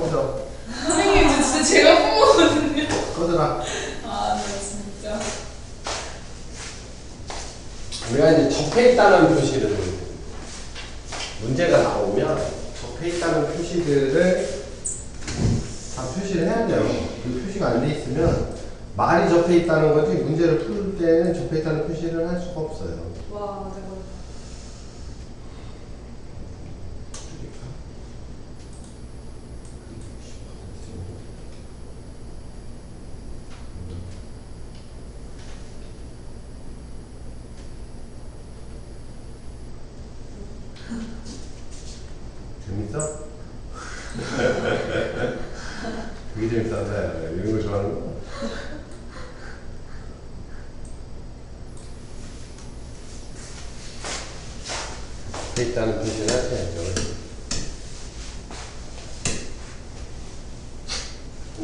꺼져. 선생님 저 진짜 제가 부모거든요. 꺼져라. 아, 네 진짜. 우리가 이제 접해 있다는 표시를 문제가 나오면 접해 있다는 표시들을 다 표시를 해야 돼요. 그 표시가 안 돼 있으면 말이 접해 있다는 거지 문제를 풀 때는 접해 있다는 표시를 할 수가 없어요. 와, 대박. 재밌어? 되게 재밌었네. 이런 거 좋아하는 거? 접해 있다는 표시를 하셔야죠.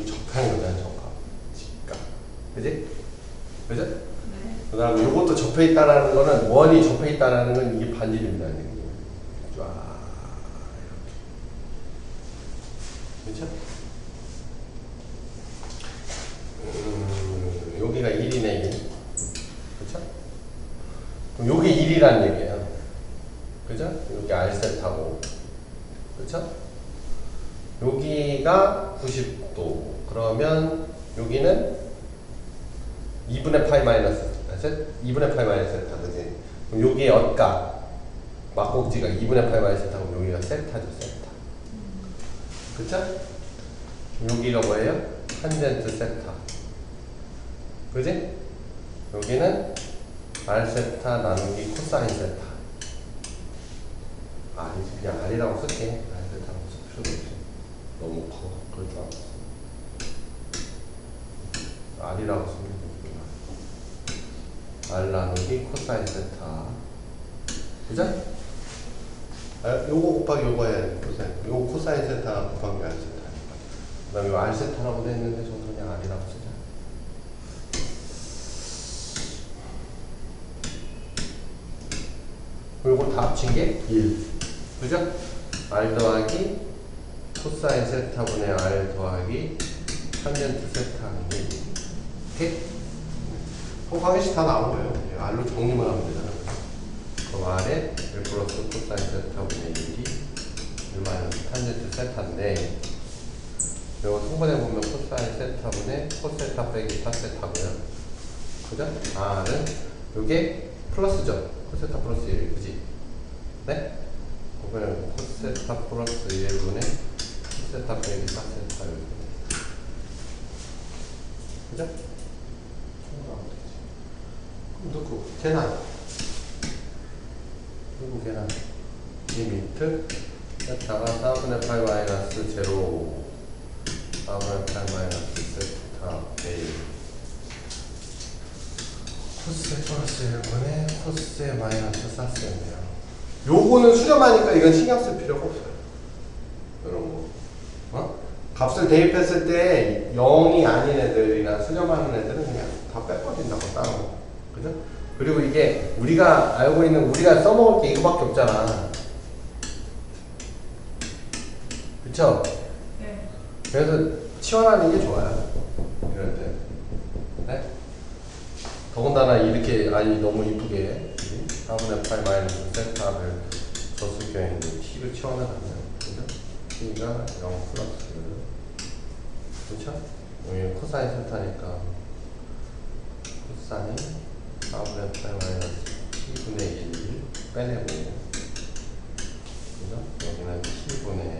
접하는 거잖아, 접하. 직각. 그지? 그죠? 네. 그 다음에 요것도 접해 있다라는 거는 원이 접해 있다라는 건 이게 반지름이라는 얘기예요. 쫙. 그렇죠? 여기가 1이네, 1. 그렇죠? 그럼 요게 1이라는 얘기예요. 그죠? 여기 R셋하고. 그렇죠? 여기가 90도. 그러면 여기는 2분의 파이 마이너스 셋? 2분의 파이 마이너스 세타, 그지? 그럼 여기에 어까 막곡지가 2분의 파이 마이너스 세타고 여기가 세타죠, 세타. 그쵸? 여기가 뭐예요? 탄젠트 세타. 그지? 여기는 R 세타 나누기 코사인 세타. R이지. 그냥 R이라고 쓸게. R 세타라고 쓸 필요도 없어. 너무 커. 그럴 줄 알았어. R이라고 쓰면 R 나누기 코사인 세타. 그죠? 요거 곱하기 요거 해야 돼. 코사인. 요거 코사인 세타 곱하기 R 세타. 그 다음에 요 R 세타라고 돼 있는데 저도 그냥 R이라고 쓰자. 요거 다 합친 게 1. 그죠? R 더하기 코사인 세타분의 R 더하기 탄젠트 세타 하는 게 1. 오케이? 그럼 방식이 다 나온 거예요. R로 정리만 하면 되잖아요. 그럼 R에 1 플러스 코사인 세타분의 1이 1 마이너스 탄젠트 세타인데 이거 통분해보면 코사인 세타분의 코세타 빼기 타세타고요. 그죠? R은 요게 플러스죠. 코세타 플러스 1, 그지? 네? 그러면 코세타 플러스 1분의 코세타 빼기 타세타 이렇게 그죠? 넣고 계산 그리고 계산 리미트 세타가 4분의 8 마이너스 제로 4분의 8 마이너스 세타 A 코스 플러스 1분의 코스 마이너스 사스였네요. 요거는 수렴하니까 이건 신경 쓸 필요가 없어요. 이런 거 값을 대입했을 때 0이 아닌 애들이나 수렴하는 애들은 그냥 다 빼버린다고 따로. 그죠? 그리고 이게 우리가 알고 있는 우리가 써먹을 게 이거밖에 없잖아. 그쵸? 네. 그래서 치환하는 게 좋아요. 이럴 때. 네? 더군다나 이렇게 아니 너무 이쁘게 4분의 8 마이너스 세타를 줬을 경우에는 t를 치환을 하면 그죠? t가 0 플러스 그쵸? 여기 코사인 세타니까 코사인 4분의 8 마이너스 t분의 1 빼내고 그죠? 여기는 t분의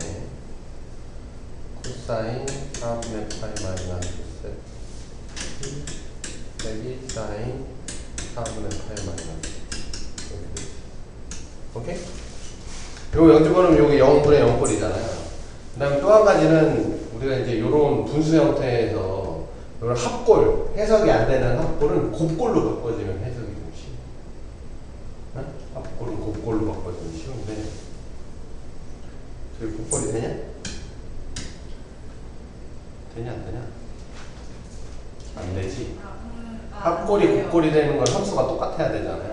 코사인 4분의 8 마이너스 t 빼기 사인 4분의 8 마이너스 이렇게 되죠. 오케이? 요 영주번은 여기 0분의 0꼴이잖아요. 그 다음에 또 한 가지는 우리가 이제 요런 분수 형태에서 요런 합골, 해석이 안 되는 합골은 곱골로 바꿔지면 해석이 좀 쉬워. 네? 합골은 곱골로 바꿔지면 쉬운데 저기 곱골이 되냐? 되냐 안 되냐? 안 되지. 합골이 곱골이 되는 건 함수가 똑같아야 되잖아요.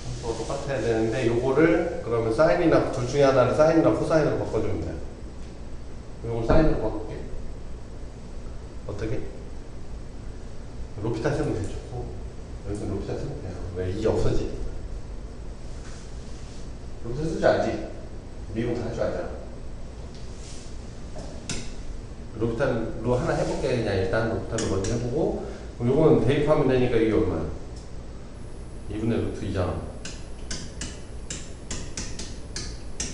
함수가 똑같아야 되는데 요거를 그러면 사인이나 둘 중에 하나를 사인이나 코사인으로 바꿔주면 돼. 이걸 사인으로 바꿀게. 어떻게? 로피탈 쓰면 되죠. 여기서 로피탈 쓰면 돼요. 왜? 이 없어지니까. 로피탈 쓸 줄 알지? 미분 다 할 줄 알잖아. 로피탈로 하나 해볼게. 그냥 일단 로피탈로 먼저 해보고, 그럼 요거는 대입하면 되니까 이게 얼마야? 2분의 루트 2잖아.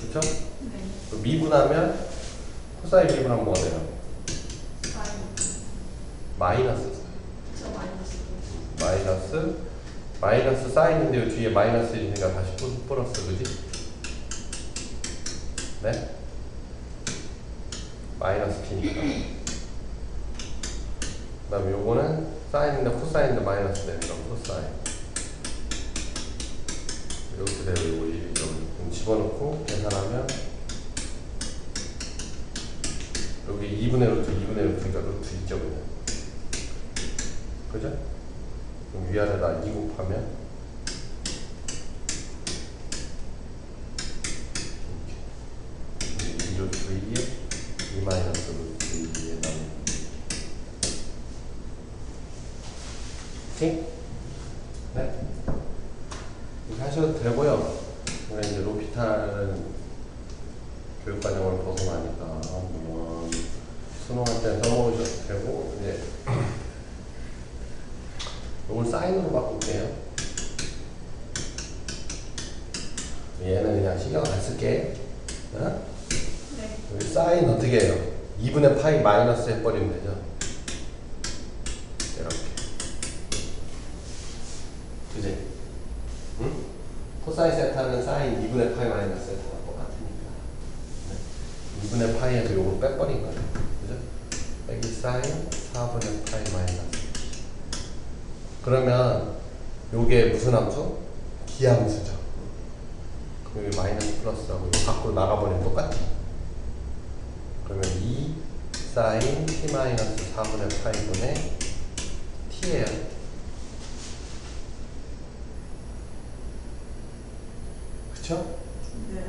그쵸? 네. 미분하면 코사인 미분하면 뭐가 돼요? 사인. 마이너스. 저 마이너스 사인인데 요 뒤에 마이너스 있으니까 다시 플러스, 그지? 네? 마이너스 P니까. 그 다음에 요거는 사인인데 코사인인데 마이너스 되니까 코사인. 이렇게 돼요. 요거 좀 집어넣고 계산하면 여기 2분의 루트니까 루트 2죠, 그냥. 그죠? 그럼 위아래다 2 곱하면 이렇게 2 루트 2에 2 마이너스 루트 2에 나누는. 오케이? 네? 이렇게 하셔도 되고요. 이제 로피탈은 교육과정을 벗어나니까 물론 수능할 때 써먹으셔도 되고, 이제 이걸 사인으로 바꿀게요. 얘는 그냥 신경 안 쓸게. 어? 네. 여기 사인 어떻게 해요? 2분의 파이 마이너스 해버리면 되죠. 이렇게. 그지? 응? 코사인 세타는 사인 2분의 파이 마이너스 세타랑 똑같으니까. 네. 2분의 파이에서 요걸 빼버린 거예요. 그죠? 빼기 사인 4분의 파이 마이너스. 그러면 요게 무슨 함수? 기하함수죠. 그럼 여기 마이너스 플러스하고 이거 밖으로 나가버리면 똑같아. 그러면 2 사인 t 마이너스 4분의 파이분의 t예요. 그쵸? 네.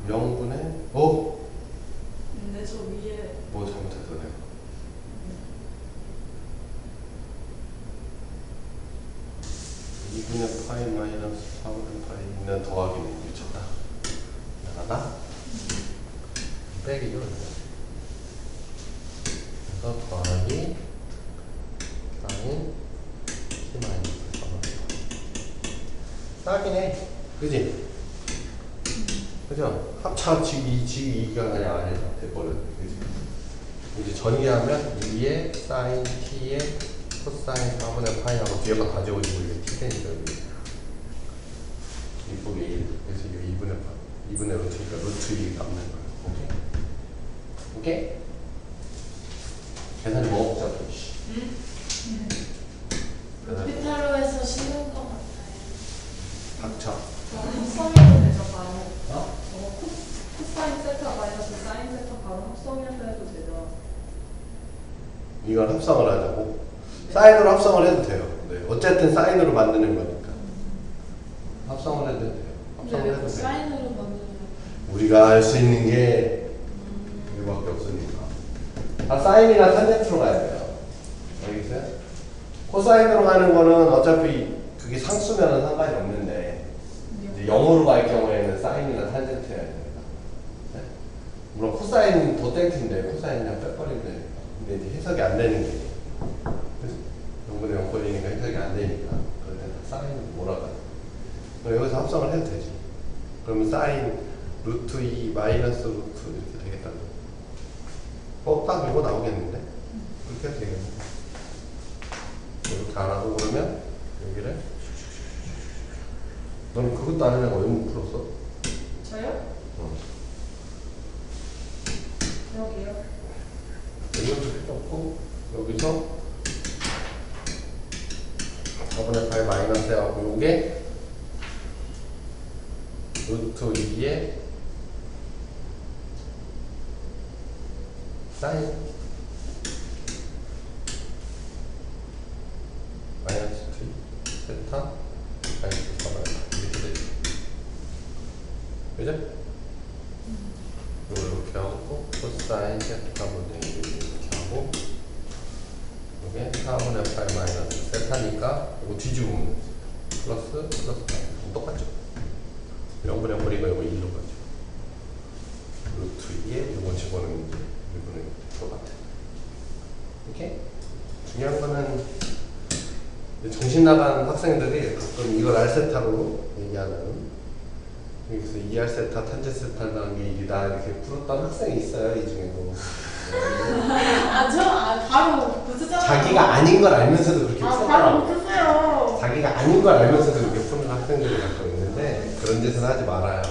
0분의 근데 저 위에 뭐 잘못했어 내가. 2분의 파이 마이너스 4분의 파이는 더하기는 미쳤다. 나가다 빼기죠. 그래서 더하기 사인 t 마이너스 4분의 파이. 딱이네. 그지? 그죠? 합차 지기 2가 그냥 안에서 돼버렸네. 그지? 이제 전개하면 2의 사인 t의 코사인 4분의 파이하고 뒤에가 가져오시고 이게 t 되니까 여기 이쁘게 1. 그래서 이게 2분의 루트니까 루트 2 남는 거예요. 오케이? 오케이? 계산이 뭐 복잡해. 로피탈로 해서 쉬운 것 같아요. 박차. 합성해도 되죠, 바로. 어? 코사인 세타 마이너스 사인 세타 바로 합성해서 해도 되죠. 이걸 합성을 하자고. 사인으로 합성을 해도 돼요. 네. 어쨌든 사인으로 만드는 거니까. 합성을 해도 돼요. 합성을 해도 돼요. 사인으로 만드는 우리가 알 수 있는 게 이거밖에 없으니까. 다 사인이나 탄젠트로 가야 돼요. 알겠어요? 코사인으로 가는 거는 어차피 그게 상수면은 상관이 없는데 이제 0으로 갈 경우에는 사인이나 탄젠트여야 됩니다. 네? 물론 코사인 도땡트인데 코사인 그냥 빼버리면 되니까. 근데 이제 해석이 안 되는 게 0분의 0 꼴리니까 해석이 안 되니까 그럴 때는 사인을 몰아가요. 여기서 합성을 해도 되지. 그러면 사인 루트 2 마이너스 루트 이렇게 되겠다. 딱 이거 나오겠는데? 그렇게 해도 되겠네. 이렇게 안 하고 그러면 여기를 너는 그것도 안 해내고 왜 못 풀었어? 저요? 여기요? 이것도 필요 없고 여기서 4분의 8 마이너스 하고 요게 루트 2에 사인 마이너스 2 세타 마이너스 그죠? 이걸 이렇게 하고 코사인 세타분의 1 이렇게 하고 이게 4분의 8 마이너스 세타니까 이거 뒤집으면 플러스 똑같죠? 0분의 버리고 이거 1로 가죠. 루트 2에 이거 집어넣으면 이제 1분의 똑같아. 오케이? 중요한 거는 정신 나간 학생들이 가끔 이걸 알세타로 얘기하는, 여기서 2알세타, 탄젠세타라는 게 일이다 이렇게 풀었던 학생이 있어요, 이 중에도. 바로 붙였잖아요. 자기가 아닌 걸 알면서도 그렇게 바로 풀었더라고. 붙였어요. 자기가 아닌 걸 알면서도 그렇게 푸는 학생들이 가끔 있는데 그런 짓은 하지 말아요.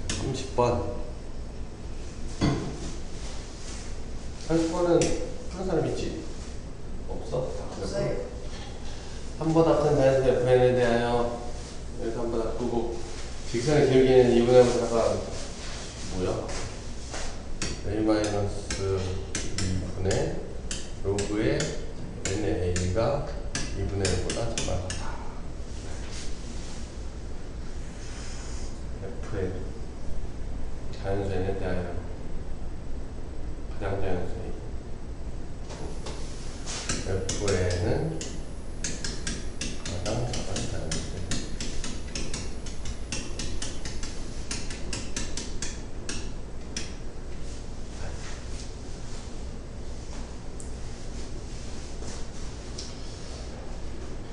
30번. 30번은 푸는 사람 있지? 없어? 없어요. 3번 앞선 자연수의 fn에 대하여 여기서 3번 앞두고 직선의 기울기는 2분의 5가 뭐야? a-2분의 로그의 n의 a가 2분의 1보다 작다. f의 자연수 n에 대하여 가장 자연수 fn은 가장 작은 자연수.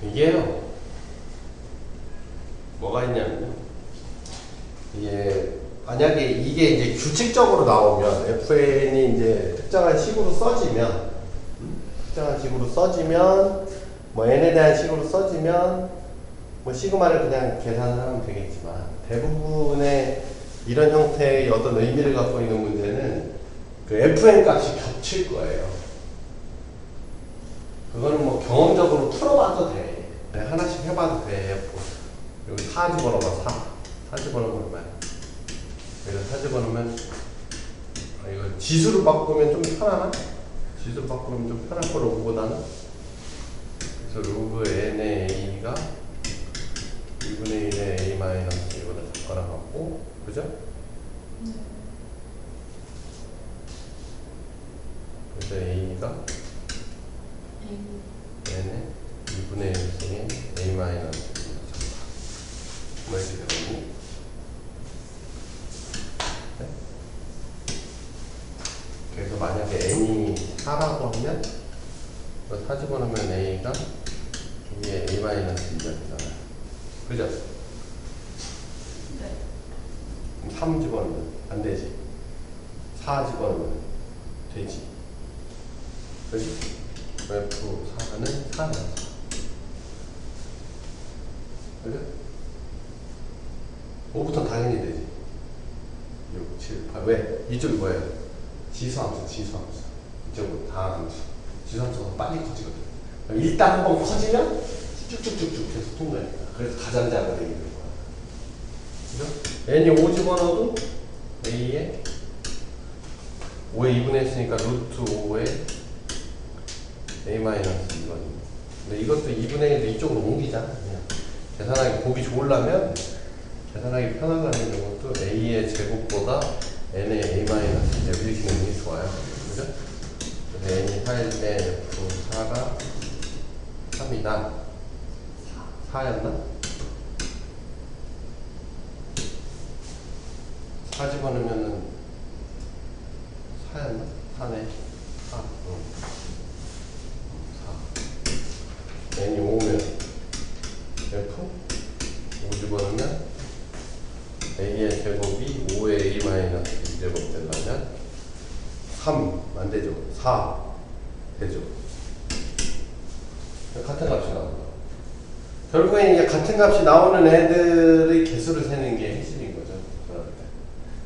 이게요, 뭐가 있냐면요, 이게 만약에 이게 이제 규칙적으로 나오면 fn이 이제 특정한 식으로 써지면 뭐 n에 대한 식으로 써지면 뭐 시그마를 그냥 계산을 하면 되겠지만, 대부분의 이런 형태의 어떤 의미를 갖고 있는 문제는 그 fn 값이 겹칠 거예요. 그거는 뭐 경험적으로 풀어봐도 돼. 하나씩 해봐도 돼. 여기 4 집어넣어봐. 4 집어넣으면 얼마야? 여기다 4 집어넣으면 이거 지수를 바꾸면 좀 편하나? 지수를 바꾸면 좀 편할 거 로그보다는. 그래서 로그 n의 a가 2분의 1의 a 마이너스 이거보다 작거나 같고, 그죠? 그래서 a가 n의 2분의 1승의 a 마이너스 뭐 이렇게 되거든요. 네? 그래서 만약에 n이 4라고 하면 4 집어넣으면 a가 여기에 a 마이너스 2가 되잖아요. 그죠? 네. 3 집어넣으면 안 되지. 4 집어넣으면 되지. 그지? F4는 4야. 그죠? 5부터는 당연히 되지. 6, 7, 8. 왜? 이쪽이 뭐예요? 지수함수. 이쪽은 다함수. 지수함수가 빨리 커지거든. 일단 한번 커지면 쭉쭉쭉쭉 계속 통과니까. 그래서 가장 작은 A가 되는 거야. 그죠? N이 5 집어넣어도 A에 5에 2분의 했으니까 루트 5에 a-2거든요. 근데 이것도 2분의 1도 이쪽으로 옮기자. 그냥 계산하기 보기 좋으려면, 계산하기 편하다는 이것도 a의 제곱보다 n의 a-제곱 이렇게 넣는 게 좋아요. 그죠? 그래서 n이 4일 때 f4가 3이다. 4였나? 4 집어넣으면은 4였나? 4네. 4. n이 5면 f 5 집어넣으면 a의 제곱이 5의 a 마이너스 2제곱 되려면 3 안 되죠. 4 되죠. 같은 값이 나온다. 결국엔 이제 같은 값이 나오는 애들의 개수를 세는 게 핵심인 거죠. 그럴 때.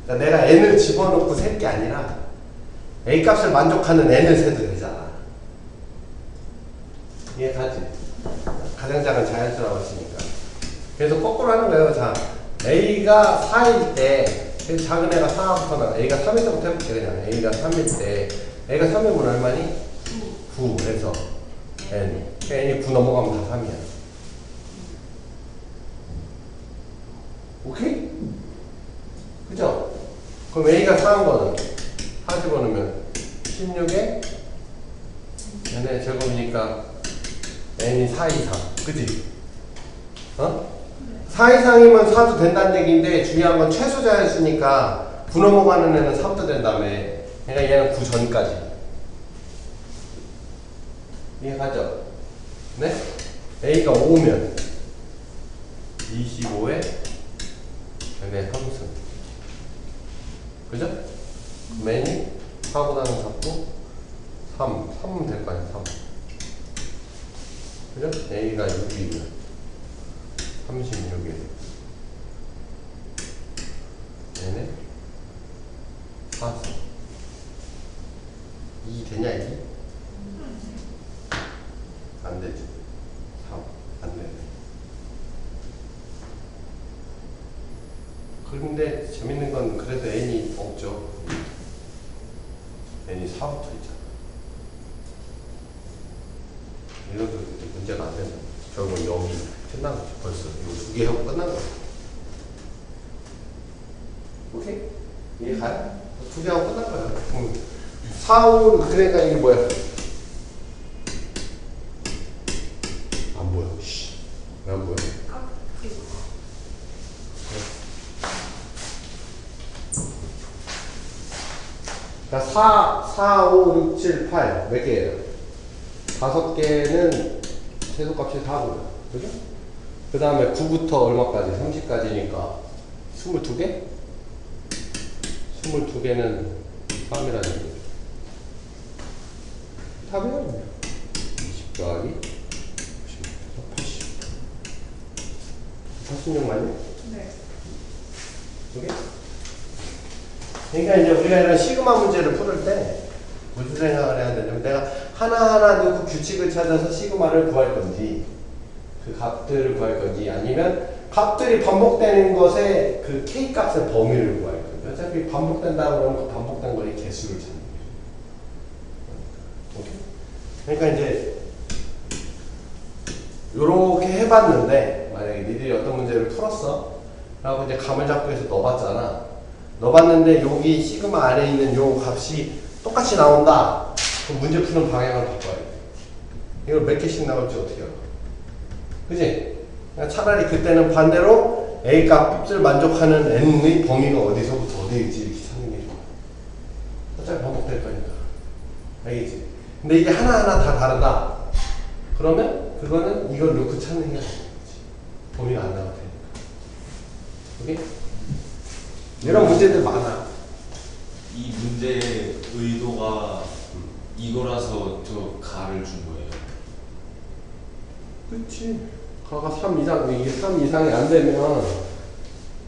그러니까 내가 n을 집어넣고 셀 게 아니라 a 값을 만족하는 n을 세도 되잖아. 이해가지? 가장 작은 자연수라고 했으니까. 그래서 거꾸로 하는 거예요. 자, A가 4일 때, 작은 애가 4부터 나, A가 3일 때부터 해볼게, 그냥. A가 3일 때, A가 3이면 얼마니? 9. 그래서 n. n이 9 넘어가면 다 3이야. 오케이? 그죠? 그럼 a가 4한 거는 4 집어넣으면 16에 n의 제곱이니까 n이 4 이상. 그지? 어? 4 이상이면 4도 된다는 얘기인데 중요한 건 최소자였으니까 9 넘어가는 애는 3도 된다며. 그러니까 얘는 9 전까지. 이해가죠? 네? a가 5면 25에 n의 3승. 그죠? 그럼 n이 4보다는 작고 3은 될 거 아니야. 3. 그죠? a가 6이면 36에 얘네 4승 2 되냐 이게? 안 되지. 3 안 되네. 그런데 재밌는 건 그래도 n이 없죠. n이 4부터 있잖아. 이것도 문제가 안 된다. 결국은 여기 끝난 거지. 벌써 이거 2개 하고 끝난 거야. 오케이? 이해 가요? 2개 하고 끝난 거야. 4, 5, 그러니까 이게 뭐야? 안 보여. 씨. 왜 안 보여? 그러니까 4, 5, 6, 7, 8 몇 개예요? 5개는 최소값이 4고요. 그죠? 그 다음에 9부터 얼마까지? 30까지니까 22개? 22개는 3이라는 얘기죠. 답이요. 20 더하기 80. 86 맞냐? 네. 오케이? 그러니까 이제 우리가 이런 시그마 문제를 풀을 때 무슨 생각을 해야 되냐면 내가 하나하나 넣고 규칙을 찾아서 시그마를 구할 건지 그 값들을 구할 건지 아니면 값들이 반복되는 것의 그 k 값의 범위를 구할 건지. 어차피 반복된다 그러면 그 반복된 거의 개수를 찾는 거죠. 오케이? 그러니까 이제 요렇게 해봤는데 만약에 니들이 어떤 문제를 풀었어 라고 이제 감을 잡고 해서 넣어봤잖아. 넣어봤는데 여기 시그마 안에 있는 요 값이 똑같이 나온다. 그럼 문제 푸는 방향을 바꿔야 돼. 이걸 몇 개씩 나올지 어떻게 알아? 그지? 그러니까 차라리 그때는 반대로 A 값을 만족하는 N의 범위가 어디서부터 어디일지 이렇게 찾는 게 좋아. 어차피 반복될 거니까. 알겠지? 근데 이게 하나하나 다 다르다. 그러면 그거는 이걸 놓고 찾는 게 아닌 거지. 범위가 안 나올 테니까. 오케이? 이런 문제들 많아. 이 문제의 의도가 이거라서 저 가를 준 거예요. 그치. 가가 3 이상, 이게 3 이상이 안 되면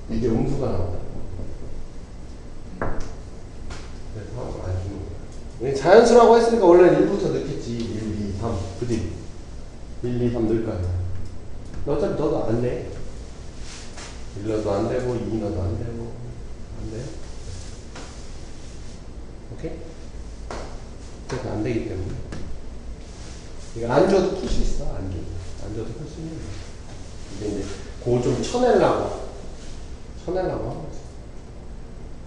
이게 음수가 나온다. 그래서 안 주는 거야. 자연수라고 했으니까 원래는 1부터 넣겠지. 1, 2, 3. 그지? 1, 2, 3 넣을 거 아니야. 어차피 너도 안 돼. 1 넣어도 안 되고, 2 넣어도 안 되고. 안 돼. 오케이? 그래서 안 되기 때문에. 이거 안 줘도 풀 수 있어. 안 줘도. 안 줘도 풀 수 있는 거야. 이게 이제 그거 좀 쳐내려고 하는 거지.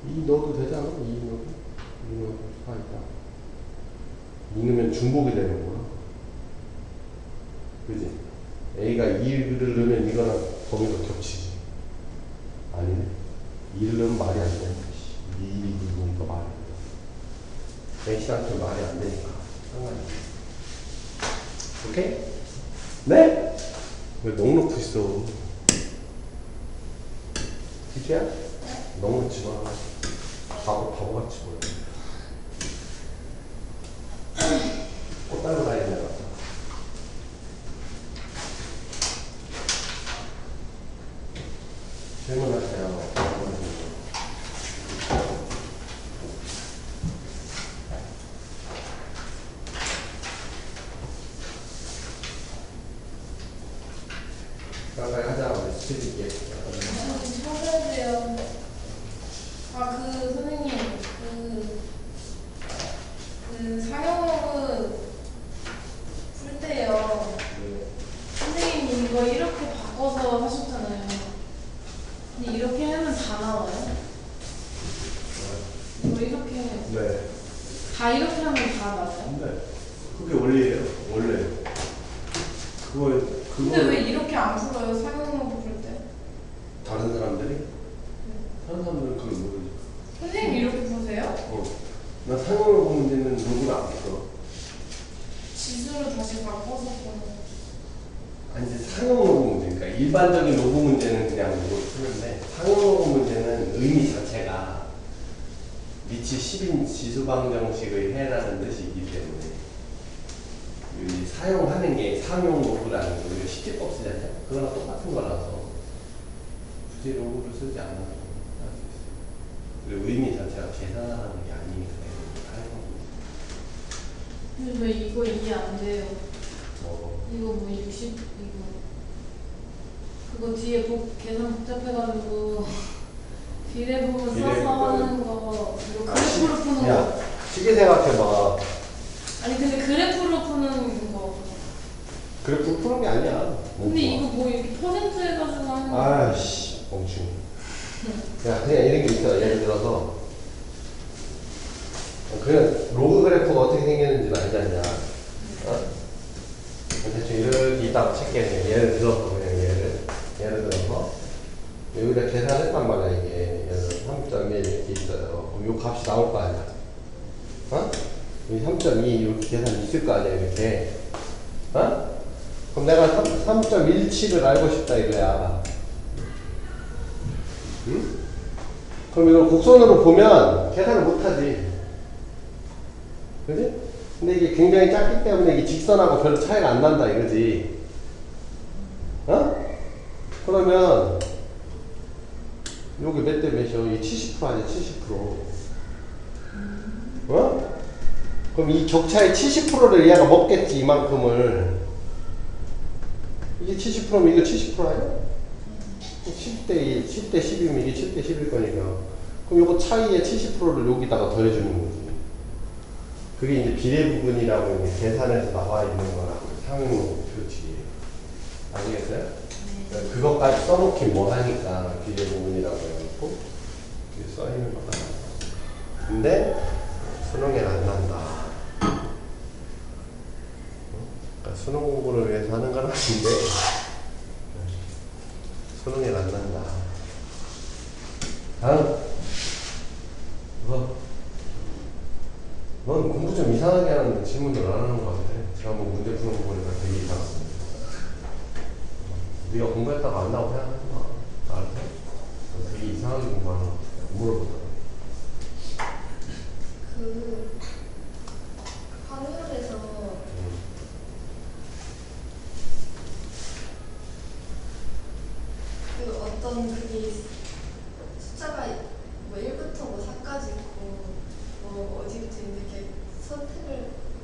2 넣어도 되잖아. 2 넣어도. 2 넣어도 4 있다. 2 넣으면 중복이 되는 거야. 그지? A가 2를 넣으면 이거랑 범위가 겹치지. 아니네. 2를 넣으면 말이 안 돼. 2를 넣으니까 말이 안 돼. A씨한테 말이 안 되니까. 상관이 없어. 오케이? 네? 왜 넉넉 있어? 기지야? 넉넉지 마. 바보같이 보여. 꽃 달고 다니는 애 같아. 질문하세요. 빨리 하자. 우리 스트릿게. 찾아야 돼요. 아, 선생님, 사용은 풀 때요. 근데 왜 이렇게 안 풀어요? 사용으로 풀 때? 다른 사람들이? 다른 사람들은 그걸 모르지. 선생님 이렇게 푸세요? 나 상용으로 본 문제는 로그를 안 써. 지수를 다시 바꿔서 푸는. 아니 이제 상용 로그 문제, 그러니까 일반적인 로그 문제는 그냥 로그를 푸는데 상용 로그 문제는 의미 자체가 리치 10인 지수방정식의 해라는 뜻이 있기 때문에 이 사용하는 게 상용 로그라는 거 우리가 시제법 쓰잖아요. 그거랑 똑같은 거라서 굳이 로그를 쓰지 않아도 할 수 있어요. 그리고 의미 자체가 계산하는 게 아니니까 근데 왜 이거 이해 안 돼요? 이거 뭐 60, 이거 그거 뒤에 계산 복잡해가지고 비례 부분 써서 하는 거 이거 그래프로 푸는 거. 야, 쉽게 생각해봐. 아니 근데 그래프로 푸는 거. 그래프 푸는 게 아니야. 근데 이거 뭐 이렇게 퍼센트 해가지고 하는 거. 아이씨, 멍충. 야, 그냥 이런 게 있어. 예를 들어서 그냥 로그 그래프가 어떻게 생기는지는 알지 않냐? 대충 이렇게 있다고 칠게. 예를 들어서 그냥 예를 들어서 여기다 계산했단 말이야. 이게 예를 들어 3.1 이렇게 있어요. 그럼 요 값이 나올 거 아니야? 여기 3.2 이렇게 계산이 있을 거 아니야? 이렇게. 그럼 내가 3.17을 알고 싶다 이거야. 응? 그럼 이걸 곡선으로 보면 계산을 못하지. 그지? 근데 이게 굉장히 작기 때문에 이게 직선하고 별로 차이가 안 난다 이거지. 그러면 여기 몇 대 몇이요? 이게 70% 아니야? 70%. 그럼 이 격차의 70%를 얘가 먹겠지, 이만큼을. 이게 70%면 이거 70% 아니야? 10대 1, 10대 10이면 이게 7대 10일 거니까. 그럼 요거 차이의 70%를 여기다가 더해주는 거지. 그게 이제 비례 부분이라고 이제 계산해서 나와 있는 거라고 상용 표지. 아시겠어요? 그러니까 그것까지 써놓긴 뭐 하니까 비례 부분이라고 해놓고 이렇게 써있는 거다. 근데 수능에 안 난다. 그러니까 수능 공부를 위해서 하는 건 아닌데 수능에 안 난다. 다음. 넌 공부 좀 이상하게 하는데 질문을 안 하는 것 같아. 제가 한번 문제 푸는 거 보니까 되게 이상했어. 네가 공부했다가 안 나오고 생각하지 마. 알았어? 되게 이상하게 공부하는 것 같아. 물어보잖아. 그 화면에서 그 어떤 그게 숫자가 뭐 1부터 뭐 4까지 있고 뭐 어디부터 이렇게 선택을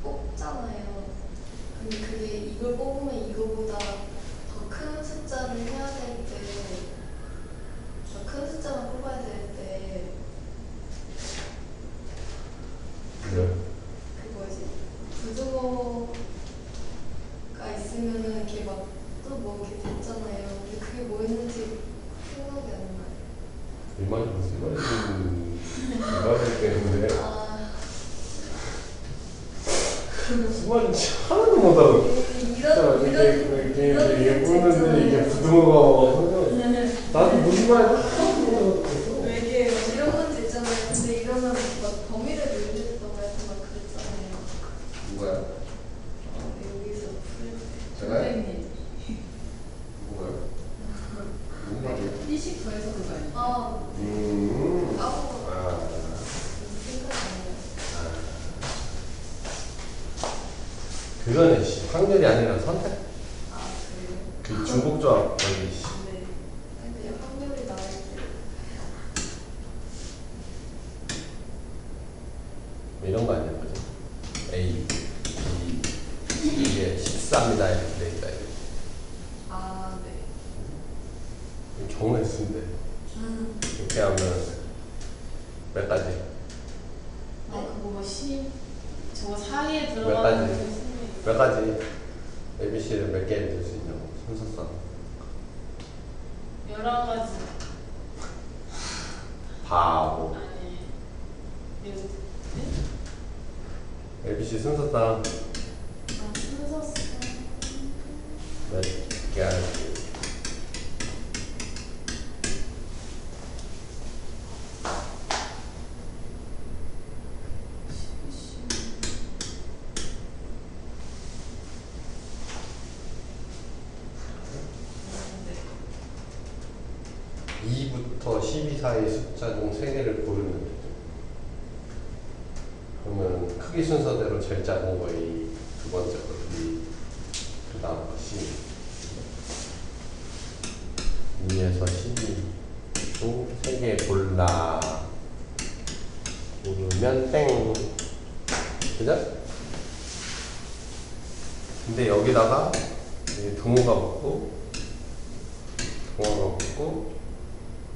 뽑잖아요. 근데 그게 이걸 뽑으면 이거보다 더 큰 숫자를 해야 될 때, 더 큰 숫자만 뽑아야 될 때 네. 그 뭐지? 부등호가 있으면은 이렇게 막 또 뭐 이렇게 됐잖아요. 근데 그게 뭐였는지 생각이 안 나요. 이 말이 무슨 말이지? 이 말이 때문에 무슨 말인지 하나도 못하고. 이게 보는데 이게 부등호가 나도 무슨 말인지 하나도 못하고. 왜 이런 문제 있잖아요. 근데 이러면 막 범위를 늘린다고 해서 막 그랬잖아요. 누가요? 여기서 풀 때. 제가요? 선생님. 누가요? 무슨 말이에요? 20 더해서 그거 아니에요? 까먹어. 생각 안 나요. 그거는 확률이 아니라 선택. 그래요? 그 중복조합 거의. 네. 근데 확률이 나올 때. 뭐 이런 거 아니야, 그죠? A, B, 이게 14입니다 이렇게 돼 있다. 네. 경우에 쓴대. 이렇게 하면 몇 가지? 그거 뭐 저거 사이에 가지? 들어가는 게 몇 가지? ABC를 몇 개를 들 수 있냐고, 순서상. 11가지. 바보. 아니. ABC 순서상 순서상. 몇 0부터 12 사이 숫자 중 3개를 고르면 되죠. 그러면 크기 순서대로 제일 작은 거의 두 번째 거, 그 다음 것이 2에서 12 중 3개 고르면 땡. 그죠? 근데 여기다가 등호가 붙고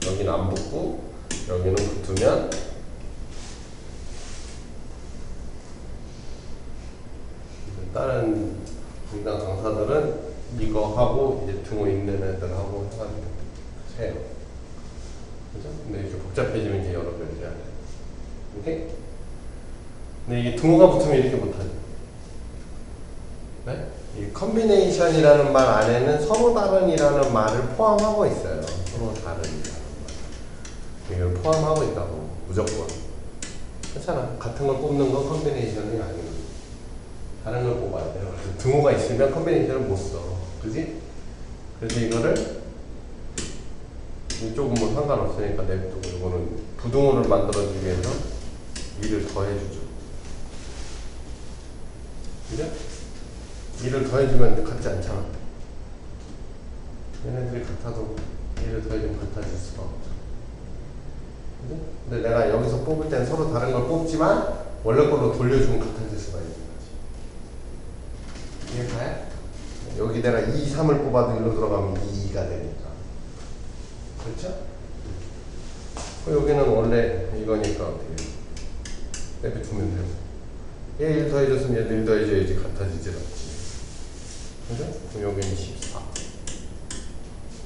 여기는 안 붙고 여기는 붙으면 다른 분당 강사들은 이거 하고 이제 등호 있는 애들하고 해가지고 해요. 그죠? 근데 이렇게 복잡해지면 이제 여러 개를 해야 돼. 오케이? 근데 이게 등호가 붙으면 이렇게 못하죠. 네? 이 컨비네이션이라는 말 안에는 서로 다른이라는 말을 포함하고 있어요. 서로 다른이라는 말. 이걸 포함하고 있다고, 무조건. 그렇잖아. 같은 걸 뽑는 건 컨비네이션이 아니고 다른 걸 뽑아야 돼요. 그래서 등호가 있으면 컨비네이션을 못 써. 그지? 그래서 이거를 이쪽은 뭐 상관없으니까 냅두고 이거는 부등호를 만들어주기 위해서 2를 더해주죠. 그죠? 2를 더해주면 같지 않잖아. 얘네들이 같아도 2를 더해주면 같아질 수가 없죠. 그죠? 근데 내가 여기서 뽑을 땐 서로 다른 걸 뽑지만 원래 걸로 돌려주면 같아질 수가 있는 거지. 이해가요? 여기 내가 2, 3을 뽑아도 일로 들어가면 2가 되니까. 그렇죠? 여기는 원래 이거니까 어떻게 빼두면 되고. 얘 1 더해줬으면 얘도 1 더해줘야지 같아지질 않지. 그죠? 그럼 여기는 14.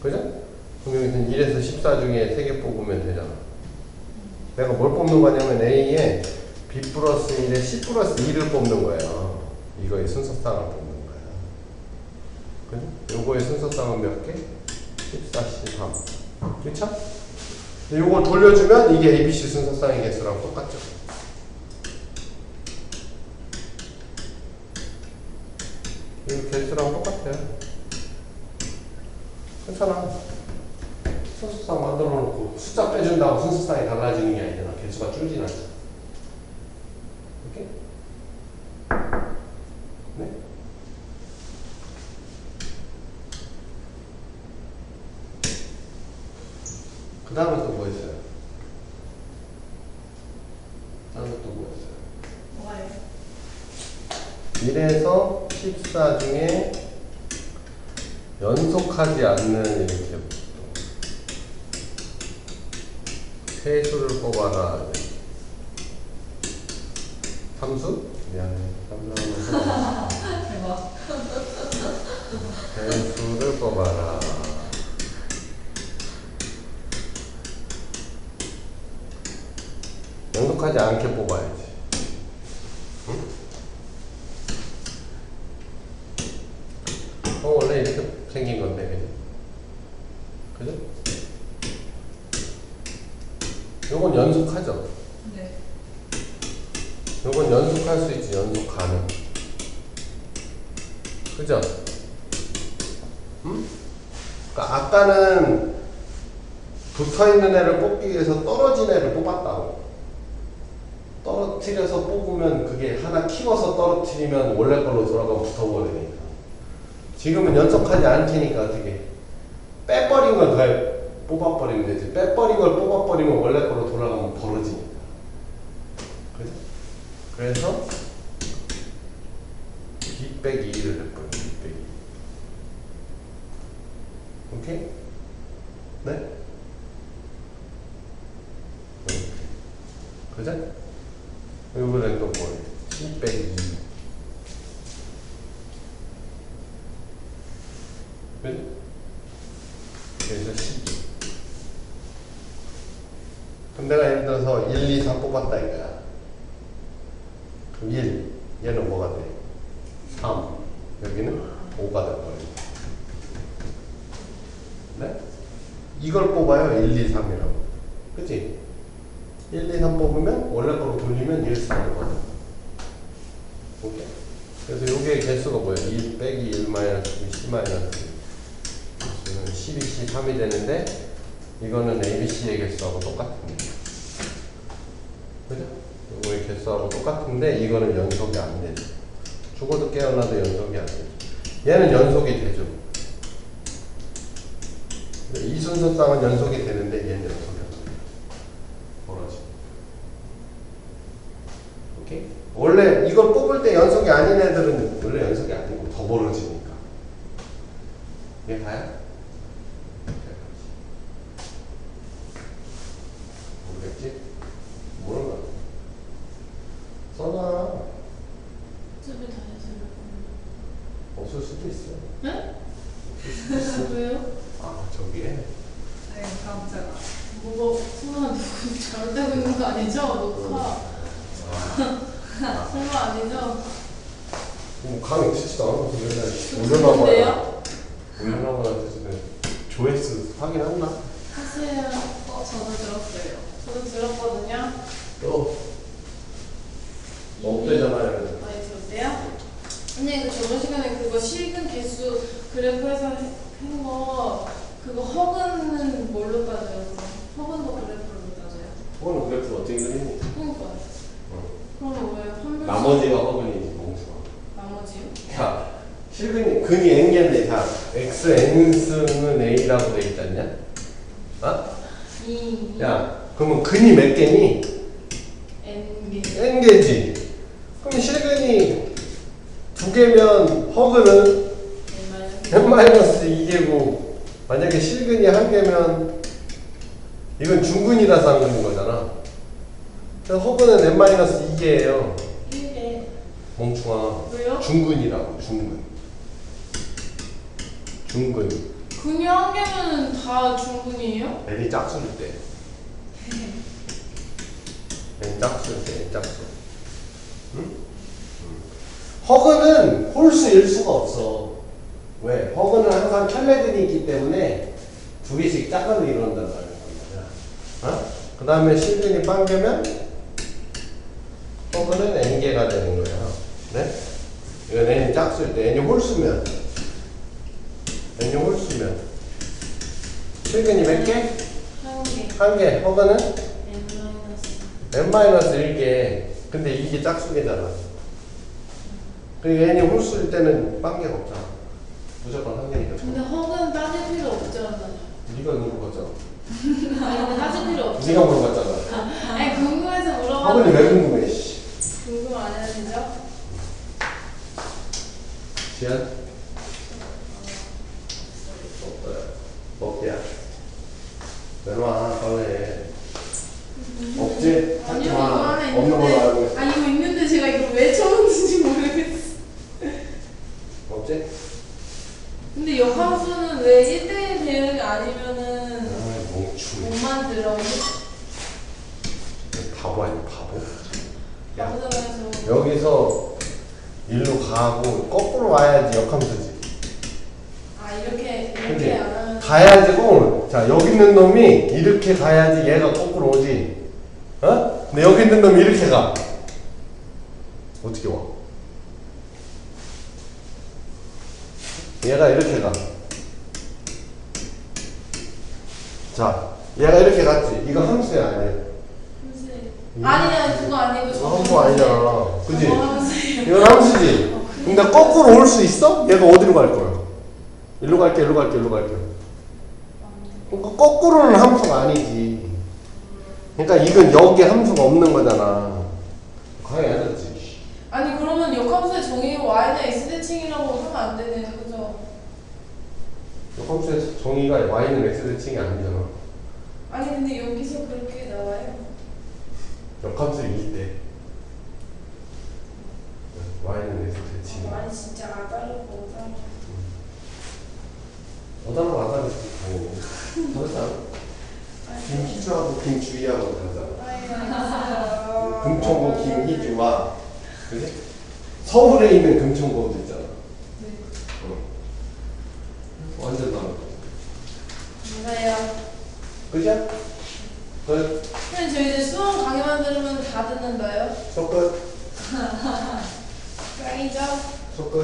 그죠? 그럼 여기는 1에서 14 중에 3개 뽑으면 되잖아. 내가 뭘 뽑는 거냐면 A에 B 플러스 1에 C 플러스 2를 뽑는 거예요. 이거의 순서쌍을 뽑는 거예요. 그죠? 요거의 순서쌍은 몇 개? 14, 13. 그쵸? 요걸 돌려주면 이게 ABC 순서쌍의 개수랑 똑같죠. 이 개수랑 똑같아요. 괜찮아. 순서쌍 만들어 놓고 숫자 빼준다고 순서쌍이 달라지는 게 아니잖아. 개수가 줄진 않잖아. 이렇게? 네? 그 다음에 또 뭐 있어요? 다음에 또 뭐 있어요? 1에서 14 중에 연속하지 않는 이렇게 세수를 뽑아라. 삼수? 미안해. 삼수는 대박. 세수를 뽑아라. 연속하지 않게 뽑아야지. 응? 원래 이렇게 생긴 건데, 그죠? 요건 연속하죠? 네. 요건 연속할 수 있지, 연속 가능. 그죠? 응? 그러니까 아까는 붙어 있는 애를 뽑기 위해서 떨어진 애를 뽑았다고. 떨어뜨려서 뽑으면 그게 하나 키워서 떨어뜨리면 원래 걸로 돌아가면 붙어버리니까. 지금은 연속하지 않으니까 어떻게 빼버린 걸 그냥 뽑아버리면 되지. 빼버린 걸 뽑아버리면 원래 걸로 돌아가면 벌어지니까. 그죠? 그래서 B 빼기 2를 해버려. B 빼기 2. 오케이? 네? 그죠? 이번엔 또 뭐예요? C 빼기 2. 그죠? 그래서 12. 그럼 내가 예를 들어서 1, 2, 3 뽑았다 이거야. 그럼 1. 얘는 뭐가 돼? 3. 여기는 5가 돼버려. 네? 이걸 뽑아요. 1, 2, 3이라고. 그치? 1, 2, 3 뽑으면 원래 거로 돌리면 1, 3 거든. 오케이. 그래서 요게 개수가 뭐예요? 1 빼기 1 마이너스 2, C 마이너스 2. 12, C 3이 되는데 이거는 ABC의 개수하고 똑같은데. 그죠? 이거의 개수하고 똑같은데 이거는 연속이 안 되죠. 죽어도 깨어나도 연속이 안 되죠. 얘는 연속이 되죠. 이 순서쌍은 연속이 되는데 얘는 연속이 안 돼요. 벌어지. 오케이? 원래 이걸 뽑을 때 연속이 아닌 애들은 원래 연속이 아니고 더 벌어지니까. 얘 가요? 모르겠지? 모르나? 써놔. 집에 다녔어요. 없을 수도 있어. 네? 없을 수도 있어. 왜요? 아, 저기에? 아니 깜짝아. 뭐가 설마 누구 잘못되고 있는 거 아니죠? 녹화. 설마 아니죠? 뭐 강의 듣지도 않아서 맨날 좋은데요? 올려놔봐야 되지. 조회수 확인했나? 하세요. 저도 들었어요. 저도 들었거든요. 또 없대잖아요. 많이 들었대요? 언니 그 저번 시간에 그거 실근 개수 그래프에서 한 거 그거 허근은 뭘로 따져요? 허근도 그래프로 따져요? 그거는 그래프 어떻게 그리니? 그러니까 그러면 왜 환불 나머지가 허근이지 몽수가. 나머지요? 야, 실근이 근이 n개인데 자 x n승은 a라고 돼 있지 않냐? 어? 야, 그러면 근이 몇 개니? N개 n개지. 그럼 실근이 2개면 허근은 n-2개고 만약에 실근이 1개면 이건 중근이라서 안 그린 거잖아. 그래서 허근은 n-2개예요. 1개 멍충아. 왜요? 중근이라고 중근. 중근. 근이 한 개면 다 중근이에요? n이 짝수일 때. n 짝수일 때, n 짝수. 응? 허근은 홀수일 수가 없어. 왜? 허근은 항상 켤레근이 있기 때문에 2개씩 짝근을 이룬단 말이야. 어? 그 다음에 실근이 빵개면 허근은 n개가 되는 거야. 네? 이건 n이 짝수일 때, n이 홀수면 n이 홀수면 실근이 몇 개? 1개 1개. 허근은 N-1 n-1개. 근데 이게 짝수개잖아. 그러니까 n이 홀수일 때는 빵개가 없잖아. 무조건 1개니까. 근데 허근 따질 필요 없잖아. 네가 물어봤잖아. 아니 근데 따질 필요 없죠. 네가 물어봤잖아. 아니 궁금해서 물어봤는데 허근이 왜 궁금해? 씨. 궁금 안 해야 되죠? 지안? 먹기야. 내놔 빨리. 없지? 아니요 이거 아, 하나 없는 걸로 알고 있는데 있어. 아니 이거 있는데 제가 이걸 왜 쳐놓는지 모르겠어. 없지? 근데 역함수는 왜 1대1 대응이 아니면은 아, 멍충. 못 만들어요? 바보 아니야 바보? 야, 바보잖아요 저. 여기서 일로 가고 거꾸로 와야지 역함수지. 아 이렇게 그치? 안 하면 가야지 꼭. 자 여기 있는 놈이 이렇게 가야지 얘가 거꾸로 오지. 어? 근데 여기 있는 놈이 이렇게 가. 어떻게 와? 얘가 이렇게 가. 자, 얘가 이렇게 갔지. 이거 함수야 아니야? 아니야 그거 아니고 이거 함수 아니잖아. 그지? 함수예요. 이건 함수지. 근데 거꾸로 올 수 있어? 얘가 어디로 갈 거야? 일로 갈게, 일로 갈게, 일로 갈게. 그러니까 거꾸로는 함수가 아니지. 그러니까 이건 여기에 함수가 없는 거잖아. 강의 안 했지. 아니 그러면 역함수의 정의가 y는 x 대칭이라고 하면 안 되네요, 그죠? 역함수의 정의가 y는 x 대칭이 아니잖아. 아니 근데 여기서 그렇게 나와요. 역함수일 때 y는 x 대칭. 아니 진짜 아다르고 어다는 아다르지 당연히. 다르잖아. 김희주하고 김주희하고 다르잖아. 금천고 김희주와 그지? 서울에 있는 금천고도 있잖아. 완전 다르고. 맞아요. 그죠? 끝. 근데 저희 이제 수험 강의만 들으면 다 듣는다요? 끝. 짱이죠? 끝.